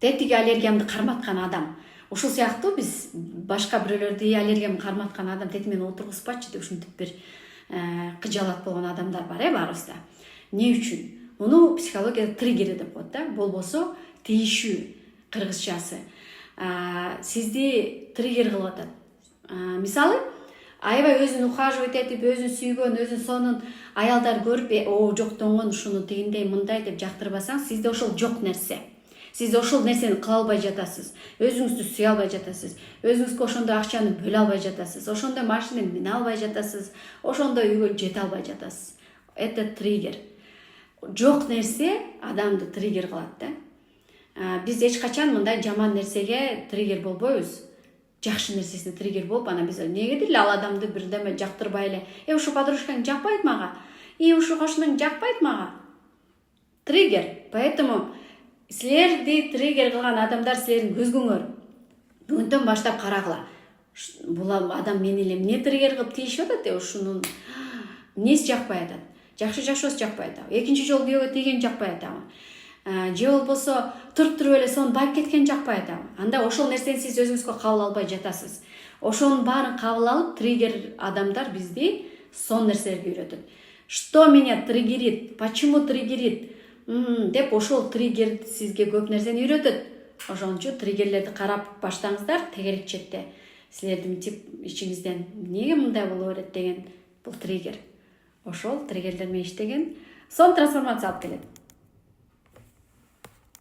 тетиги аллергиямды карматкан адам. Ушул сыяктуу биз башка бирөөлөрдү аллергиямды карматкан адам тети менен отургузбачы деп ушинтип бир кыжаалат болгон адамдар бар баарыбызда. Эмне үчүн? Муну психологияда триггери деп коет да. Болбосо тийишүү кыргызчасы. Сизди триггер кылып атат. Мисалы, аябай өзүн ухаживать этип, өзүн сүйгөн, өзүн сонун аялдар көрүп, жок тоңгон ушуну тигиндей мындай деп жактырбасаң, сизде ошол жок нерсе. Сиз ошол нерсени кыла албай жатасыз. Өзүңүздү сүйө албай жатасыз. Өзүңүзгө ошондой акчаны бөлө албай жатасыз. Ошондой машинени мине албай жатасыз. Ошондой үйгө жете албай жатасыз. Это триггер. Жок нерсе адамды триггер кылат да. Биз эч качан мындай жаман нерсеге триггер болбойбуз. Жакшы нерсесине триггер болуп, ана биз эмнеге деле ал адамды бирдеме жактырбай эле, ушу подружкаң жакпайт мага, ушу кошунаң жакпайт мага. Триггер. Поэтому силерди триггер кылган адамдар силердин көзгөңөр. Бүгүндөн баштап карагыла. Бул адам мени эле эмне триггер кылып тийишип атат, ушунун эмнеси жакпай атат. Жакшы жашоосу жакпай атабы. Экинчи жолу күйөөгө тийген жакпай атабы. Же болбосо туруп эле сонун байып кеткен жакпай атабы. Анда ошол нерсени сиз өзүңүзгө кабыл албай жатасыз. Ошонун баарын кабыл алып, триггер адамдар бизди сонун нерселерге үйрөтөт. Что меня триггерит? Почему триггерит? Деп ошол триггер сизге көп нерсени үйрөтөт. Ошон үчүн триггерлерди карап баштаңыздар, тегерек четте силердин ичиңизден эмнеге мындай боло берет деген бул триггер. Ошол триггерлер менен иштеген сонун трансформация алып келет.